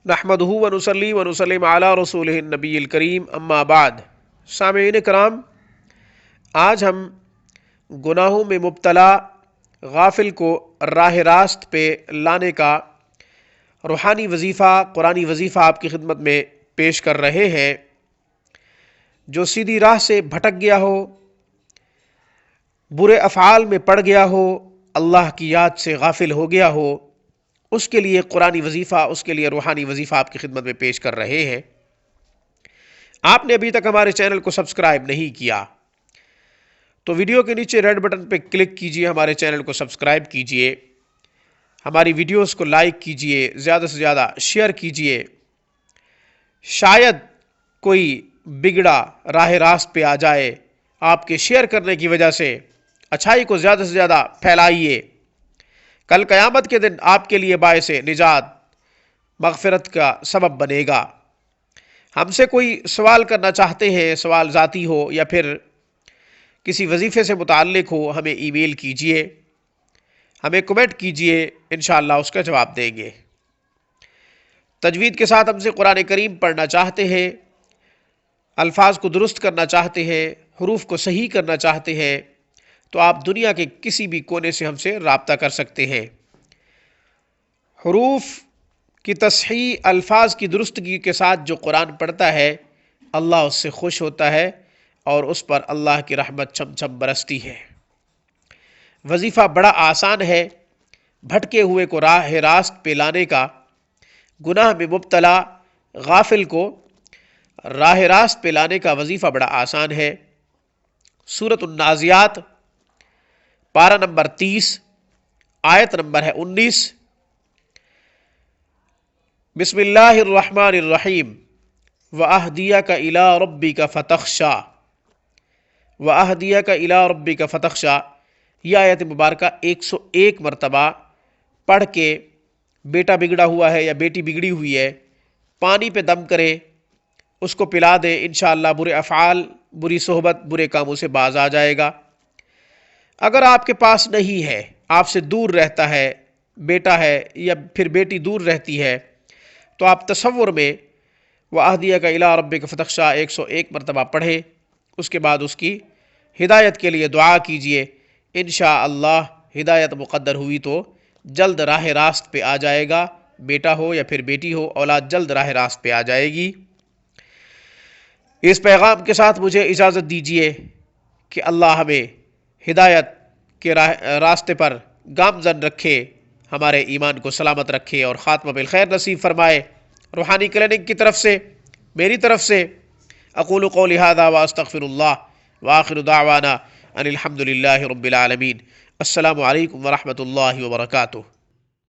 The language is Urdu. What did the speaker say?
نحمدہ ونصلی ونسلم علی رسولہ النبی الکریم اما بعد۔ سامعین کرام، آج ہم گناہوں میں مبتلا غافل کو راہ راست پہ لانے کا روحانی وظیفہ، قرآنی وظیفہ آپ کی خدمت میں پیش کر رہے ہیں۔ جو سیدھی راہ سے بھٹک گیا ہو، برے افعال میں پڑ گیا ہو، اللہ کی یاد سے غافل ہو گیا ہو، اس کے لیے قرآنی وظیفہ، اس کے لیے روحانی وظیفہ آپ کی خدمت میں پیش کر رہے ہیں۔ آپ نے ابھی تک ہمارے چینل کو سبسکرائب نہیں کیا تو ویڈیو کے نیچے ریڈ بٹن پہ کلک کیجئے، ہمارے چینل کو سبسکرائب کیجئے، ہماری ویڈیوز کو لائک کیجئے، زیادہ سے زیادہ شیئر کیجئے۔ شاید کوئی بگڑا راہ راست پہ آ جائے، آپ کے شیئر کرنے کی وجہ سے اچھائی کو زیادہ سے زیادہ پھیلائیے۔ کل قیامت کے دن آپ کے لیے باعث نجات، مغفرت کا سبب بنے گا۔ ہم سے کوئی سوال کرنا چاہتے ہیں، سوال ذاتی ہو یا پھر کسی وظیفے سے متعلق ہو، ہمیں ای میل کیجئے، ہمیں کمنٹ کیجئے، انشاءاللہ اس کا جواب دیں گے۔ تجوید کے ساتھ ہم سے قرآن کریم پڑھنا چاہتے ہیں، الفاظ کو درست کرنا چاہتے ہیں، حروف کو صحیح کرنا چاہتے ہیں تو آپ دنیا کے کسی بھی کونے سے ہم سے رابطہ کر سکتے ہیں۔ حروف کی تصحیح، الفاظ کی درستگی کے ساتھ جو قرآن پڑھتا ہے، اللہ اس سے خوش ہوتا ہے اور اس پر اللہ کی رحمت چھم چھم برستی ہے۔ وظیفہ بڑا آسان ہے، بھٹکے ہوئے کو راہ راست پہ لانے کا، گناہ میں مبتلا غافل کو راہ راست پہ لانے کا وظیفہ بڑا آسان ہے۔ سورۃ النازعات، پارہ نمبر 30، آیت نمبر ہے 19۔ بسم اللہ الرحمن الرحیم وَأَهْدِيَكَ إِلَىٰ رَبِّكَ فَتَخْشَىٰ وَأَهْدِيَكَ إِلَىٰ رَبِّكَ فَتَخْشَىٰ۔ یہ آیت مبارکہ 101 مرتبہ پڑھ کے بیٹا بگڑا ہوا ہے یا بیٹی بگڑی ہوئی ہے، پانی پہ دم کرے، اس کو پلا دے، انشاءاللہ برے افعال، بری صحبت، برے کاموں سے باز آ جائے گا۔ اگر آپ کے پاس نہیں ہے، آپ سے دور رہتا ہے، بیٹا ہے یا پھر بیٹی دور رہتی ہے، تو آپ تصور میں وَأَهْدِيَكَ إِلَىٰ رَبِّكَ فَتَخْشَىٰ 101 مرتبہ پڑھیں، اس کے بعد اس کی ہدایت کے لیے دعا کیجئے۔ انشاءاللہ ہدایت مقدر ہوئی تو جلد راہ راست پہ آ جائے گا، بیٹا ہو یا پھر بیٹی ہو، اولاد جلد راہ راست پہ آ جائے گی۔ اس پیغام کے ساتھ مجھے اجازت دیجئے کہ اللہ ہمیں ہدایت کے راستے پر گامزن رکھے، ہمارے ایمان کو سلامت رکھے اور خاتمہ بالخیر نصیب فرمائے۔ روحانی کلینک کی طرف سے، میری طرف سے، اقول قولی ھذا واستغفر اللہ وآخر دعوانا ان الحمد للہ رب العالمین۔ السلام علیکم ورحمۃ اللہ وبرکاتہ۔